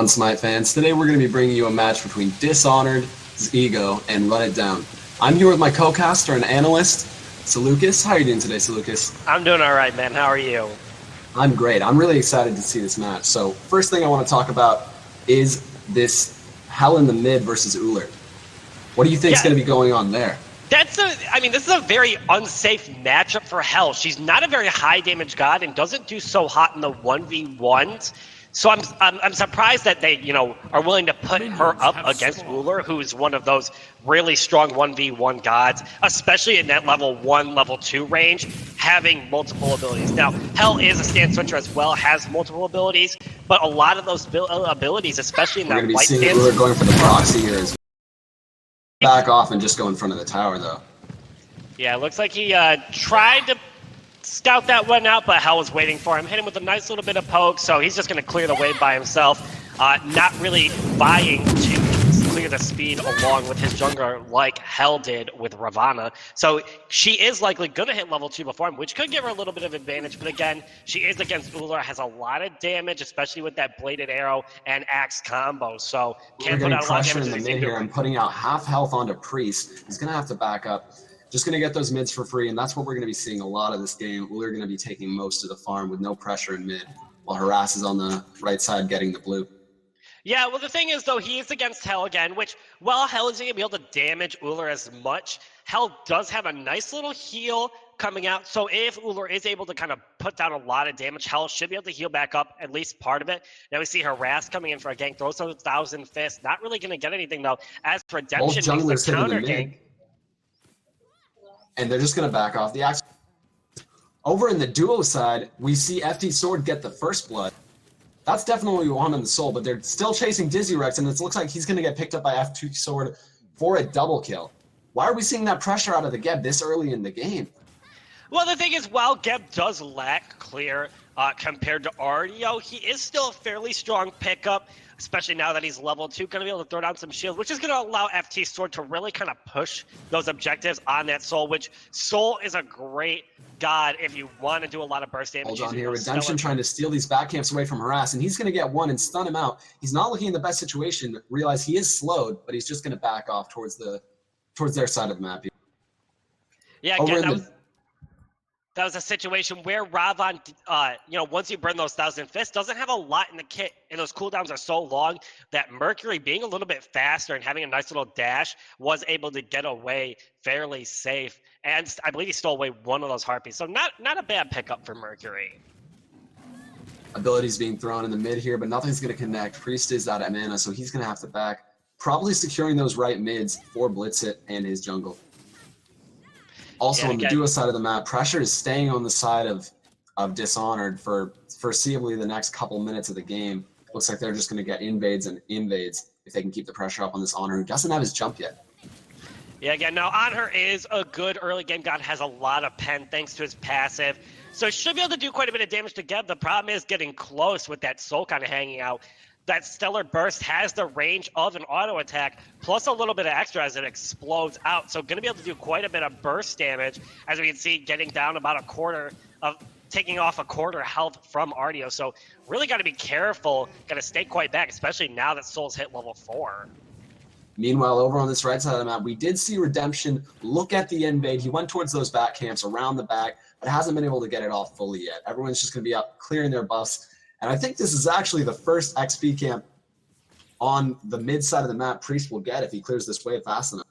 On Smite fans, today we're going to be bringing you a match between Dishonored, Ego, and Run It Down. I'm here with my co-caster and analyst, Seleucus. How are you doing today, Seleucus? I'm doing all right, man. How are you? I'm great. I'm really excited to see this match. So first thing I want to talk about is this Hell in the mid versus Uller. What do you think is going to be going on there? This is a very unsafe matchup for Hell. She's not a very high damage god and doesn't do so hot in the 1v1s. So I'm surprised that they, are willing to put her up against Uller, who is one of those really strong 1v1 gods, especially in that level 1, level 2 range, having multiple abilities. Now, Hell is a stance switcher as well, has multiple abilities, but a lot of those abilities, especially in that white stance... We're going to be seeing Uller going for the proxy here as well. Back off and just go in front of the tower, though. Yeah, it looks like he tried to scout that one out, but Hell was waiting for him. Hit him with a nice little bit of poke, so he's just going to clear the wave by himself. Not really vying to clear the speed along with his jungler like Hell did with Ravana. So she is likely going to hit level 2 before him, which could give her a little bit of advantage. But again, she is against Uller, has a lot of damage, especially with that bladed arrow and axe combo. So can't put out a lot of damage in the mid here and putting out half health onto Priest. He's going to have to back up. Just going to get those mids for free, and that's what we're going to be seeing a lot of this game. We're going to be taking most of the farm with no pressure in mid, while Harass is on the right side getting the blue. Yeah, well, the thing is, though, he is against Hell again, which, while Hell isn't going to be able to damage Uller as much, Hell does have a nice little heal coming out. So if Uller is able to kind of put down a lot of damage, Hell should be able to heal back up at least part of it. Now we see Harass coming in for a gank, throws those 1,000 fists. Not really going to get anything, though. As for Redemption, he's the counter gank. And they're just going to back off the axe. Over in the duo side, we see FT Sword get the first blood. That's definitely one on the soul, but they're still chasing Dizzy Rex, and it looks like he's going to get picked up by FT Sword for a double kill. Why are we seeing that pressure out of the Geb this early in the game? Well, the thing is, while Geb does lack clear compared to Ardio, he is still a fairly strong pickup, especially now that he's level 2, going to be able to throw down some shields, which is going to allow FT Sword to really kind of push those objectives on that Soul, which Soul is a great god if you want to do a lot of burst damage. Hold on here, Redemption trying to steal these back camps away from Harass, and he's going to get one and stun him out. He's not looking in the best situation, realize he is slowed, but he's just going to back off towards their side of the map. Yeah, again, that was a situation where Ravan, once you burn those 1,000 fists, doesn't have a lot in the kit, and those cooldowns are so long that Mercury, being a little bit faster and having a nice little dash, was able to get away fairly safe. And I believe he stole away one of those Harpies, so not a bad pickup for Mercury. Abilities being thrown in the mid here, but nothing's going to connect. Priest is out of mana, so he's going to have to back, probably securing those right mids for Blitzit and his jungle. Also, on the duo side of the map, pressure is staying on the side of Dishonored for foreseeably the next couple minutes of the game. Looks like they're just going to get invades and invades if they can keep the pressure up on this Honor, who doesn't have his jump yet. Yeah, again, now Honor is a good early game god, has a lot of pen thanks to his passive. So should be able to do quite a bit of damage to Geb. The problem is getting close with that Soul kind of hanging out. That Stellar Burst has the range of an auto attack, plus a little bit of extra as it explodes out. So going to be able to do quite a bit of burst damage, as we can see, getting down about taking off a quarter health from Ardio. So really got to be careful, got to stay quite back, especially now that Soul's hit level 4. Meanwhile, over on this right side of the map, we did see Redemption look at the invade. He went towards those back camps around the back, but hasn't been able to get it off fully yet. Everyone's just going to be up clearing their buffs. And I think this is actually the first XP camp on the mid side of the map Priest will get if he clears this wave fast enough.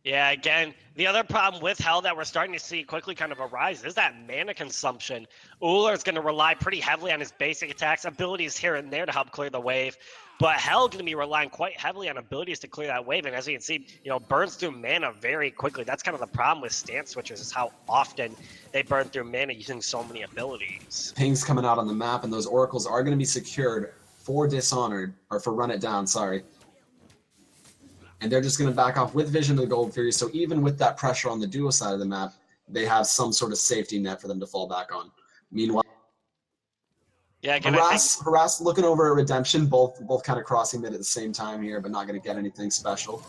Yeah, again, the other problem with Hell that we're starting to see quickly kind of arise is that mana consumption. Uller is going to rely pretty heavily on his basic attacks, abilities here and there to help clear the wave. But Hell going to be relying quite heavily on abilities to clear that wave. And as you can see, burns through mana very quickly. That's kind of the problem with stance switchers, is how often they burn through mana using so many abilities. Pings coming out on the map, and those oracles are going to be secured for Dishonored, or for Run It Down, sorry. And they're just going to back off with Vision of the Gold Fury. So even with that pressure on the duo side of the map, they have some sort of safety net for them to fall back on. Meanwhile, yeah, Harass looking over at Redemption, both kind of crossing mid at the same time here, but not going to get anything special.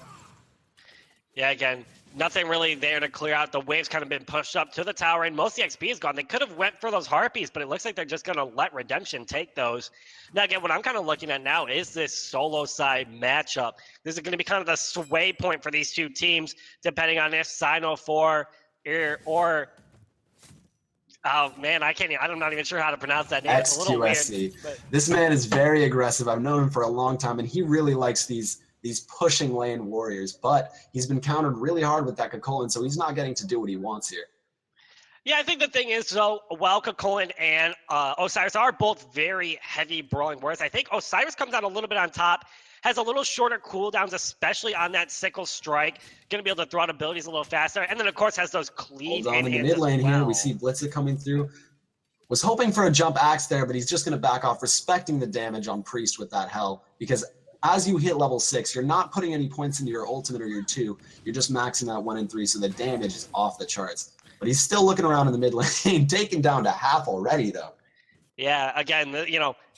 Yeah, again, nothing really there to clear out. The wave's kind of been pushed up to the tower, and most of the XP is gone. They could have went for those Harpies, but it looks like they're just going to let Redemption take those. Now, again, what I'm kind of looking at now is this solo side matchup. This is going to be kind of the sway point for these two teams, depending on if Sino 4 or oh man, I'm not even sure how to pronounce that name. It's a little weird. But... This man is very aggressive. I've known him for a long time, and he really likes these pushing lane warriors. But he's been countered really hard with that Kakolin, so he's not getting to do what he wants here. Yeah, I think the thing is, though, while Kakolin and Osiris are both very heavy brawling warriors, I think Osiris comes out a little bit on top, has a little shorter cooldowns, especially on that sickle strike. Going to be able to throw out abilities a little faster. And then, of course, has those cleave in the mid lane here. We see Blitzer coming through. Was hoping for a jump axe there, but he's just going to back off, respecting the damage on Priest with that Hell. Because as you hit level 6, you're not putting any points into your ultimate or your 2. You're just maxing out 1 and 3, so the damage is off the charts. But he's still looking around in the mid lane, taken down to half already, though. Yeah, again,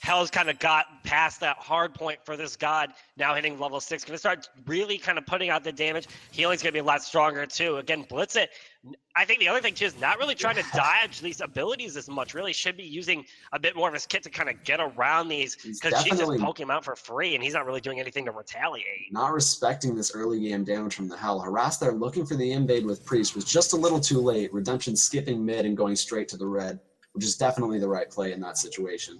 Hell's kind of got past that hard point for this god, now hitting level 6. Going to start really kind of putting out the damage. Healing's going to be a lot stronger, too. Again, Blitz it. I think the other thing, too, is not really trying to dodge these abilities as much. Really should be using a bit more of his kit to kind of get around these, because she's just poking him out for free, and he's not really doing anything to retaliate. Not respecting this early game damage from the Hell. Harass there looking for the invade with Priest was just a little too late. Redemption skipping mid and going straight to the red, which is definitely the right play in that situation.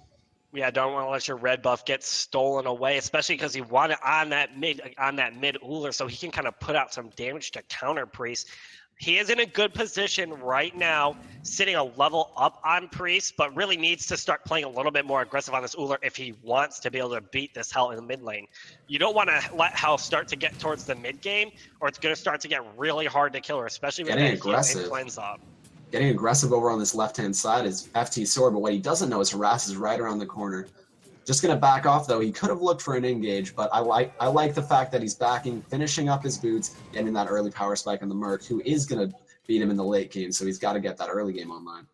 Yeah, don't want to let your red buff get stolen away, especially because you want it on that mid Uller, so he can kind of put out some damage to counter Priest. He is in a good position right now, sitting a level up on Priest, but really needs to start playing a little bit more aggressive on this Uller if he wants to be able to beat this Hell in the mid lane. You don't want to let Hell start to get towards the mid game, or it's going to start to get really hard to kill her, especially with that aggressive cleanse up. Getting aggressive over on this left-hand side is FT Sword, but what he doesn't know is Harass is right around the corner. Just going to back off, though. He could have looked for an engage, but I like the fact that he's backing, finishing up his boots, getting that early power spike on the Merc, who is going to beat him in the late game, so he's got to get that early game online.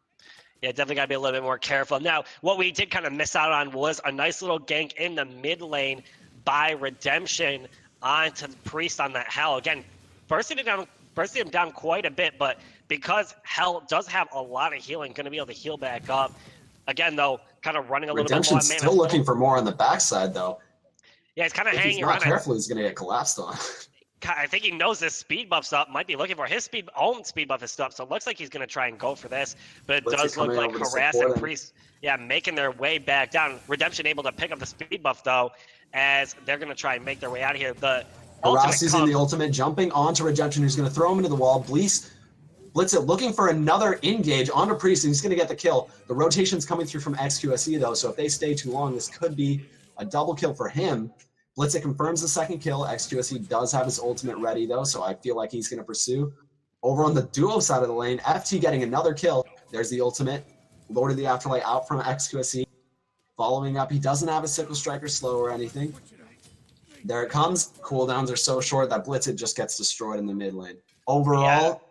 Yeah, definitely got to be a little bit more careful. Now, what we did kind of miss out on was a nice little gank in the mid lane by Redemption onto the Priest on that Hell. Again, bursting him down quite a bit, but because Hell does have a lot of healing, going to be able to heal back up. Again, though, kind of running a little bit more. Redemption's still looking for more on the backside, though. Yeah, he's kind of hanging around. If he's not careful, he's going to get collapsed on. I think he knows this speed buff's up. Might be looking for his own speed buff is up, so it looks like he's going to try and go for this. But it does look like Harass and Priest, making their way back down. Redemption able to pick up the speed buff, though, as they're going to try and make their way out of here. Harass using the ultimate, jumping onto Redemption, who's going to throw him into the wall. Blitz it, looking for another engage onto Priest, and he's going to get the kill. The rotation's coming through from XQSE, though, so if they stay too long, this could be a double kill for him. Blitz it confirms the second kill. XQSE does have his ultimate ready, though, so I feel like he's going to pursue. Over on the duo side of the lane, FT getting another kill. There's the ultimate. Lord of the Afterlight out from XQSE. Following up, he doesn't have a Sickle Striker slow or anything. There it comes. Cooldowns are so short that Blitz it just gets destroyed in the mid lane. Overall,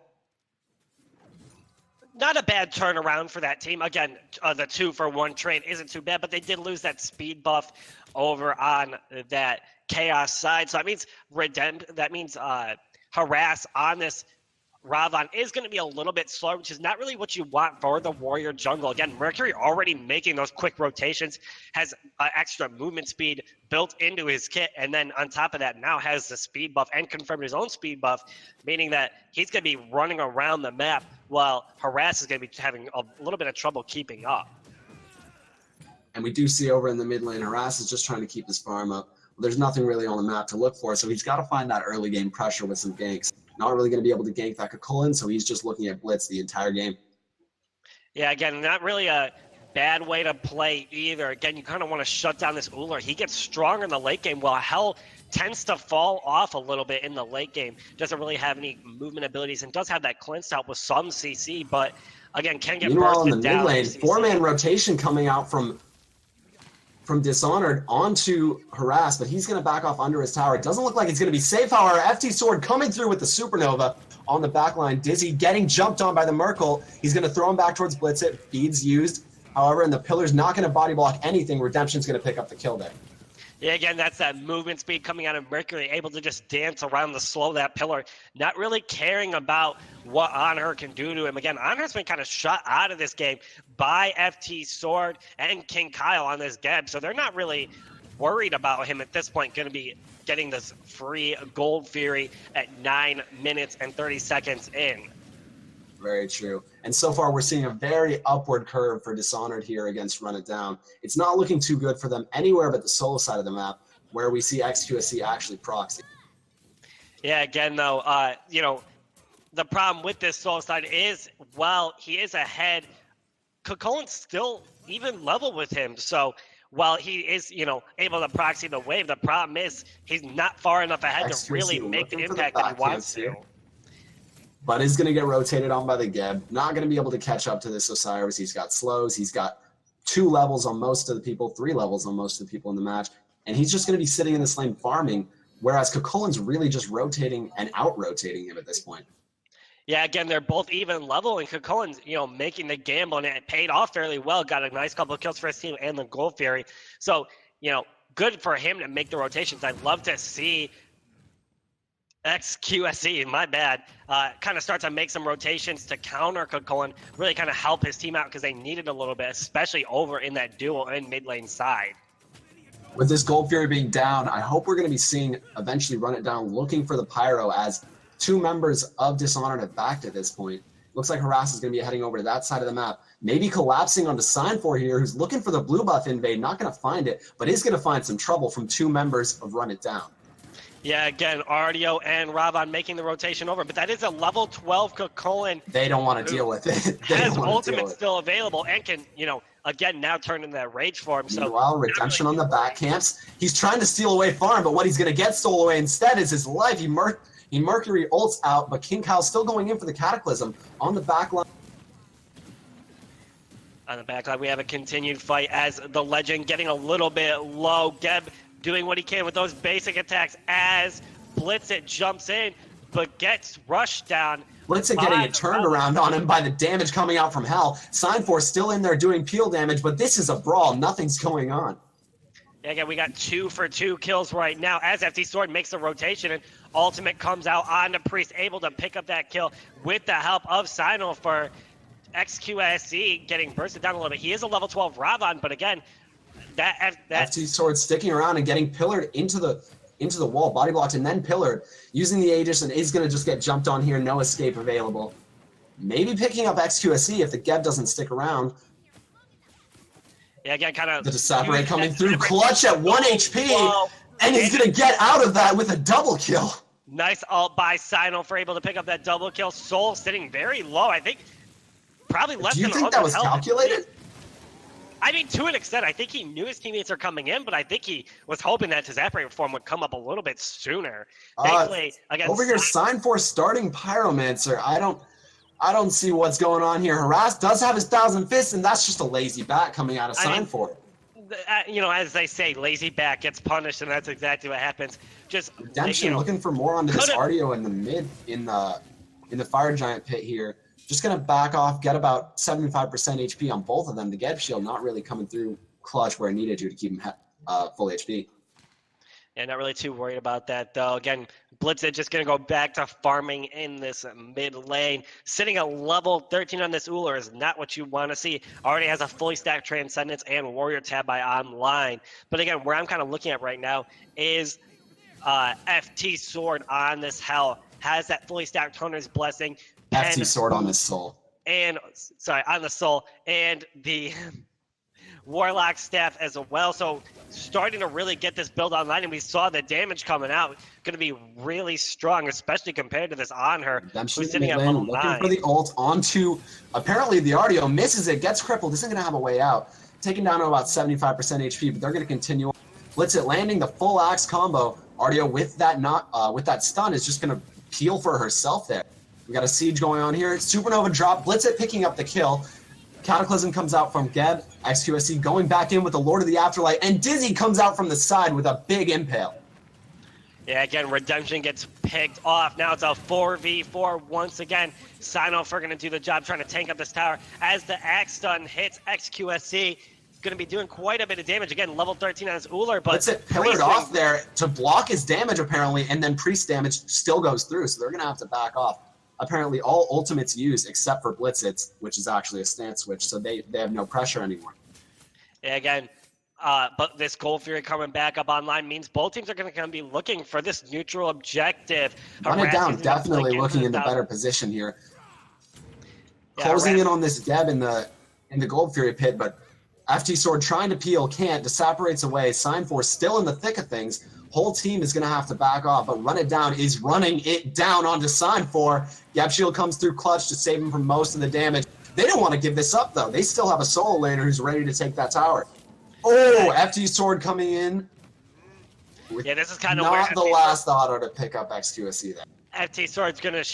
not a bad turnaround for that team. Again, the 2-for-1 trade isn't too bad, but they did lose that speed buff over on that Chaos side. So that means Harass on this Ravon is going to be a little bit slower, which is not really what you want for the warrior jungle. Again, Mercury already making those quick rotations, has extra movement speed built into his kit, and then on top of that now has the speed buff and confirmed his own speed buff, meaning that he's going to be running around the map while Harass is going to be having a little bit of trouble keeping up. And we do see over in the mid lane, Harass is just trying to keep his farm up. Well, there's nothing really on the map to look for, so he's got to find that early game pressure with some ganks. Not really going to be able to gank that Kakolin, so he's just looking at Blitz the entire game. Yeah, again, not really a bad way to play either. Again, you kind of want to shut down this Uller. He gets stronger in the late game, while Hell tends to fall off a little bit in the late game. Doesn't really have any movement abilities and does have that cleanse out with some CC, but again, can get Meanwhile, bursted in the down. mid lane, four-man rotation coming out from Dishonored onto Harass, but he's going to back off under his tower. It doesn't look like it's going to be safe, however. FT Sword coming through with the Supernova on the back line. Dizzy getting jumped on by the Merkle. He's going to throw him back towards Blitzit. Beads used. However, and the Pillar's not going to body block anything. Redemption's going to pick up the kill there. Yeah, again, that's that movement speed coming out of Mercury, able to just dance around the slow of that pillar, not really caring about what Anhur can do to him. Again, Anhur's been kind of shut out of this game by FT Sword and King Kyle on this Geb, so they're not really worried about him at this point, going to be getting this free Gold Fury at 9 minutes and 30 seconds in. Very true. And so far, we're seeing a very upward curve for Dishonored here against Run It Down. It's not looking too good for them anywhere but the solo side of the map, where we see XQSC actually proxy. Yeah, again, though, you know, the problem with this solo side is, while he is ahead, Kokolin's still even level with him. So while he is, you know, able to proxy the wave, the problem is he's not far enough ahead to really make the impact that he wants to. But is going to get rotated on by the Geb. Not going to be able to catch up to this Osiris. He's got slows. He's got 2 levels on most of the people, 3 levels on most of the people in the match. And he's just going to be sitting in this lane farming, whereas Kokolin's really just rotating and out-rotating him at this point. Yeah, again, they're both even level, and Kokolin's, you know, making the gamble, and it paid off fairly well. Got a nice couple of kills for his team and the Gold Fury. So, you know, good for him to make the rotations. I'd love to see XQSE, my bad, kind of start to make some rotations to counter Kokolin, really kind of help his team out because they needed a little bit, especially over in that duel in mid lane side. With this Gold Fury being down, I hope we're going to be seeing eventually Run It Down looking for the Pyro, as 2 members of Dishonored have backed at this point. Looks like Harass is going to be heading over to that side of the map, maybe collapsing onto Sign4 here, who's looking for the blue buff invade, not going to find it, but is going to find some trouble from 2 members of Run It Down. Yeah, again, Ardio and Ravan making the rotation over, but that is a level 12 Kokolin. They don't want to deal with it. Has ultimate still available and can, you know, again, now turn into that rage form. So meanwhile, Redemption on the back camps. He's trying to steal away farm, but what he's going to get stole away instead is his life. He Mercury ults out, but King Kyle's still going in for the Cataclysm on the back line. On the back line, we have a continued fight as the Legend getting a little bit low. Geb doing what he can with those basic attacks as Blitzit jumps in, but gets rushed down. Blitzit getting a turnaround on him by the damage coming out from Hell. Sign4 still in there doing peel damage, but this is a brawl. Nothing's going on. Yeah, again, we got 2 for 2 kills right now as FT Sword makes a rotation, and Ultimate comes out on the Priest, able to pick up that kill with the help of Sino for XQSE getting bursted down a little bit. He is a level 12 Ravan, but again, that FT Sword sticking around and getting pillared into the wall, body blocked and then pillared, using the Aegis, and is going to just get jumped on here. No escape available. Maybe picking up XQSE if the Geb doesn't stick around. Yeah, again, kind of the Dishonored coming through, clutch at 1 HP, and he's going to get out of that with a double kill. Nice ult by Sino for able to pick up that double kill. Soul sitting very low. I think probably less than 100 Do you think that was calculated? I mean, to an extent, I think he knew his teammates are coming in, but I think he was hoping that his Evaporate form would come up a little bit sooner. Thankfully, against over here, Sign4 starting Pyromancer. I don't see what's going on here. Harass does have his 1,000 Fists, and that's just a lazy bat coming out of Sign4. You know, as they say, lazy bat gets punished, and that's exactly what happens. Just Redemption, you know, looking for more onto this Ardio in the mid, in the Fire Giant pit here. Just going to back off, get about 75% HP on both of them. The Geb shield not really coming through clutch where it needed to keep him full HP. Yeah, not really too worried about that, though. Again, Blitzit just going to go back to farming in this mid lane. Sitting at level 13 on this Uller is not what you want to see. Already has a fully stacked Transcendence and Warrior tab by online. But again, where I'm kind of looking at right now is FT Sword on this Hell. Has that fully stacked Hunter's Blessing. FT Sword on the Soul. And, sorry, on the Soul. And the Warlock staff as well. So starting to really get this build online, and we saw the damage coming out. Going to be really strong, especially compared to this Anhur, who's sitting at level 9. Looking for the ult onto, apparently the Ardio misses it, gets crippled, isn't going to have a way out. Taken down to about 75% HP, but they're going to continue on. Blitzit landing the full axe combo. Ardio with that stun is just going to peel for herself there. We got a siege going on here. Supernova drop. Blitzit picking up the kill. Cataclysm comes out from Geb. XQSC going back in with the Lord of the Afterlife. And Dizzy comes out from the side with a big impale. Yeah, again, Redemption gets picked off. Now it's a 4v4 once again. Sign-off are going to do the job trying to tank up this tower. As the axe stun hits XQSC, going to be doing quite a bit of damage. Again, level 13 on his Uller, but Let's it pillared off there to block his damage apparently, and then Priest damage still goes through, so they're going to have to back off. Apparently all ultimates used except for Blitzits, which is actually a stance switch, so they have no pressure anymore. Yeah, again, but this Gold Fury coming back up online means both teams are going to be looking for this neutral objective. Run it down, definitely looking in the better position here. Yeah, Closing in on this Geb in the Gold Fury pit, but FT Sword trying to peel, can't, separates away. Sign Force still in the thick of things. Whole team is going to have to back off, but Run It Down is running it down onto Sign 4. Geb Shield comes through clutch to save him from most of the damage. They don't want to give this up, though. They still have a solo laner who's ready to take that tower. Oh, FT Sword coming in. Yeah, this is kind of not the last auto to pick up XQSC there. FT Sword's going to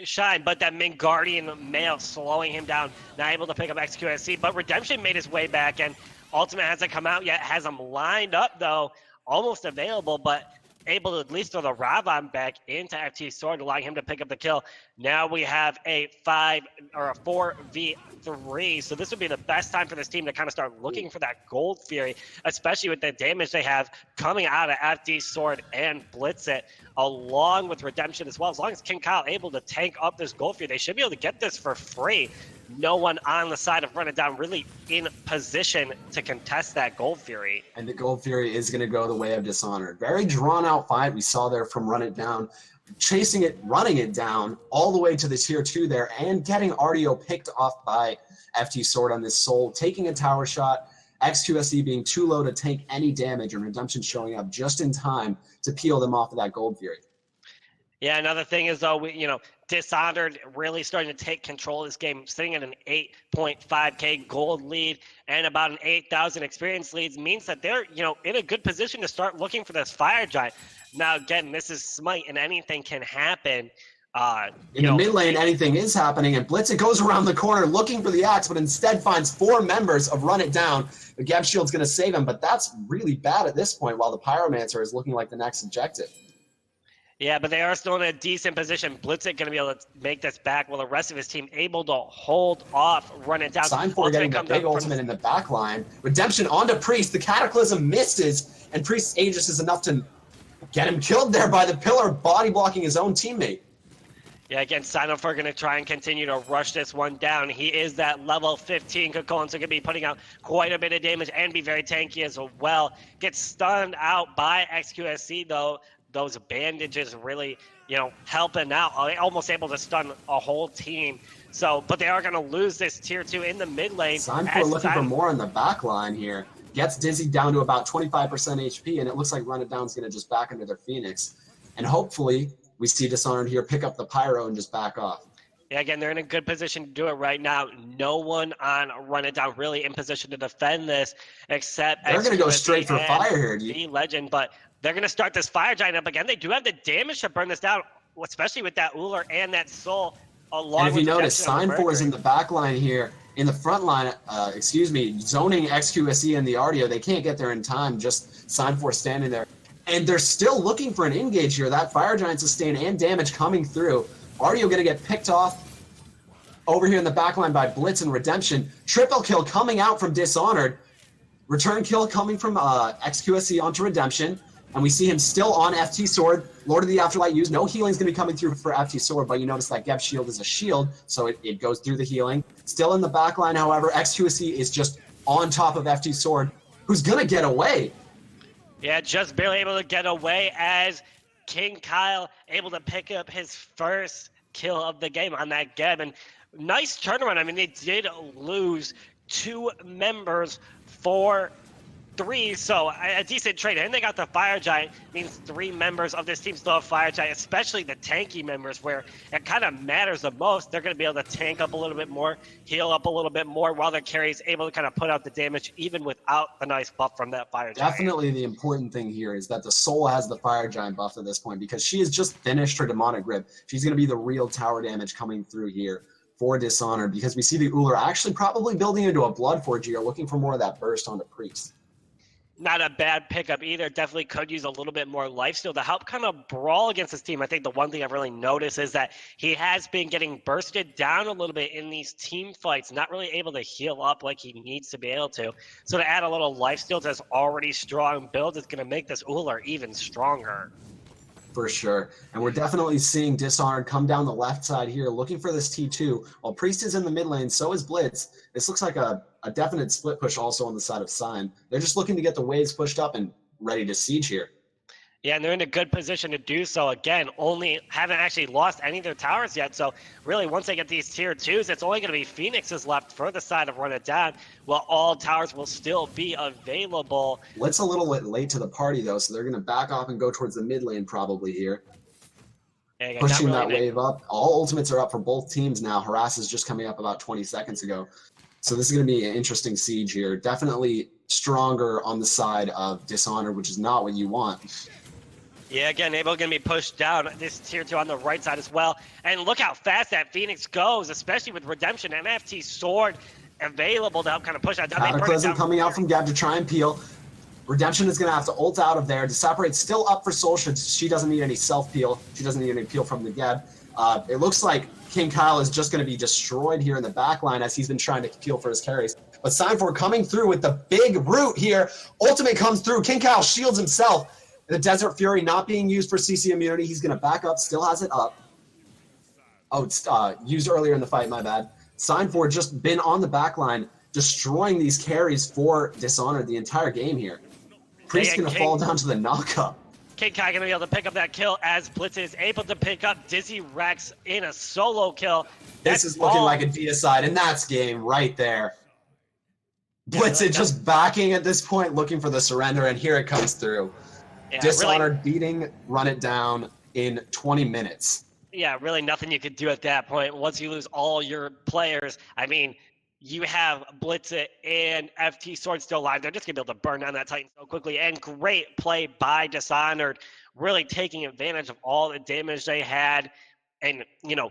shine, but that Mingardian mail slowing him down, not able to pick up XQSC, but Redemption made his way back, and Ultimate hasn't come out yet, has him lined up, though, almost available, but able to at least throw the Ravan back into FT Sword, allowing him to pick up the kill. Now we have a 4v3, so this would be the best time for this team to kind of start looking for that Gold Fury, especially with the damage they have coming out of FT Sword and Blitzit, along with Redemption as well. As long as King Kyle able to tank up this Gold Fury, they should be able to get this for free. No one on the side of Run It Down really in position to contest that Gold Fury. And the Gold Fury is going to go the way of Dishonored. Very drawn out fight we saw there from Run It Down, chasing it, running it down all the way to the tier 2 there, and getting RDO picked off by FT Sword on this Soul, taking a tower shot, XQSE being too low to take any damage, and Redemption showing up just in time to peel them off of that Gold Fury. Yeah, another thing is, though, Dishonored really starting to take control of this game, sitting at an 8.5k gold lead and about an 8,000 experience leads, means that they're, in a good position to start looking for this Fire Giant. Now, again, this is Smite, and anything can happen. In the mid lane, anything is happening, and Blitzit goes around the corner looking for the axe, but instead finds 4 members of Run It Down. The Geb Shield's going to save him, but that's really bad at this point, while the Pyromancer is looking like the next objective. Yeah, but they are still in a decent position. Blitzit going to be able to make this back, while the rest of his team able to hold off, Run It Down. Sign 4 getting the big ultimate in the back line. Redemption onto Priest. The Cataclysm misses, and Priest's Aegis is enough to get him killed there by the pillar, body blocking his own teammate. Yeah, again, Sign-Off are going to try and continue to rush this one down. He is that level 15 Cocoon, so going to be putting out quite a bit of damage and be very tanky as well. Gets stunned out by XQSC, though. Those bandages really, helping out. Almost able to stun a whole team. So, but they are going to lose this tier 2 in the mid lane. Sign4 looking for more in the back line here. Gets Dizzy down to about 25% HP, and it looks like Run It Down's going to just back into their Phoenix. And hopefully, we see Dishonored here pick up the Pyro and just back off. Yeah, again, they're in a good position to do it right now. No one on Run It Down really in position to defend this, except they're going to go straight for fire here, dude. Legend, but they're going to start this Fire Giant up again. They do have the damage to burn this down, especially with that Uller and that Soul. And if you notice, Sign 4 is in the back line here. In the front line, zoning XQSE and the RDO. They can't get there in time, just Sign 4 standing there. And they're still looking for an engage here. That Fire Giant sustain and damage coming through. RDO going to get picked off over here in the back line by Blitz and Redemption. Triple kill coming out from Dishonored. Return kill coming from XQSE onto Redemption. And we see him still on FT Sword. Lord of the Afterlight used. No healing's going to be coming through for FT Sword, but you notice that Geb Shield is a shield, so it goes through the healing. Still in the back line, however, XQSE is just on top of FT Sword, who's going to get away. Yeah, just barely able to get away as King Kyle able to pick up his first kill of the game on that Geb. And nice turnaround. I mean, they did lose 2 members for 3, so a decent trade. And they got the Fire Giant, means 3 members of this team still have Fire Giant, especially the tanky members where it kind of matters the most. They're going to be able to tank up a little bit more, heal up a little bit more, while their carry is able to kind of put out the damage even without the nice buff from that Fire Giant. Definitely the important thing here is that the Soul has the Fire Giant buff at this point, because she has just finished her Demonic Grip. She's going to be the real tower damage coming through here for Dishonored, because we see the Uller actually probably building into a Blood Forge here, looking for more of that burst onto Priest. not a bad pickup either. Definitely could use a little bit more lifesteal to help kind of brawl against his team. I think the one thing I've really noticed is that he has been getting bursted down a little bit in these team fights, not really able to heal up like he needs to be able to. So to add a little lifesteal to his already strong build is going to make this Ullr even stronger. For sure. And we're definitely seeing Dishonored come down the left side here, looking for this T2. While Priest is in the mid lane, so is Blitz. This looks like a definite split push also on the side of Sign. They're just looking to get the waves pushed up and ready to siege here. Yeah, and they're in a good position to do so. Again, only haven't actually lost any of their towers yet. So really, once they get these tier 2s, it's only going to be Phoenix's left for the side of Run It Down, while all towers will still be available. Blitz a little bit late to the party, though, so they're going to back off and go towards the mid lane probably here. Again, Pushing really that wave up. All ultimates are up for both teams now. Harass is just coming up about 20 seconds ago. So this is going to be an interesting siege here. Definitely stronger on the side of Dishonored, which is not what you want. Yeah, again, Abel going to be pushed down. This tier 2 on the right side as well. And look how fast that Phoenix goes, especially with Redemption and FT Sword available to help kind of push that down. Cataclysm coming out from Gab to try and peel. Redemption is going to have to ult out of there. Separate's still up for Soul. She doesn't need any self-peel. She doesn't need any peel from the Gab. It looks like King Kyle is just going to be destroyed here in the back line as he's been trying to peel for his carries. But Signfor coming through with the big root here. Ultimate comes through. King Kyle shields himself. The Desert Fury not being used for CC immunity. He's going to back up. Still has it up. Oh, it's used earlier in the fight. My bad. Signfor just been on the back line, destroying these carries for Dishonored the entire game here. Priest going to fall down to the knockup. King Kai going to be able to pick up that kill as Blitz is able to pick up Dizzy Rex in a solo kill. This is looking like a deicide, and that's game right there. Blitz is just backing at this point, looking for the surrender, and here it comes through. Yeah, Dishonored really beating Run It Down in 20 minutes. Yeah, really nothing you could do at that point. Once you lose all your players, I mean, you have Blitzit and FT Sword still alive. They're just going to be able to burn down that Titan so quickly. And great play by Dishonored, really taking advantage of all the damage they had and, you know,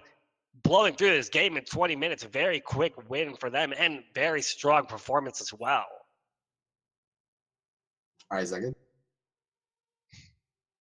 blowing through this game in 20 minutes. A very quick win for them and very strong performance as well. All right, is that good?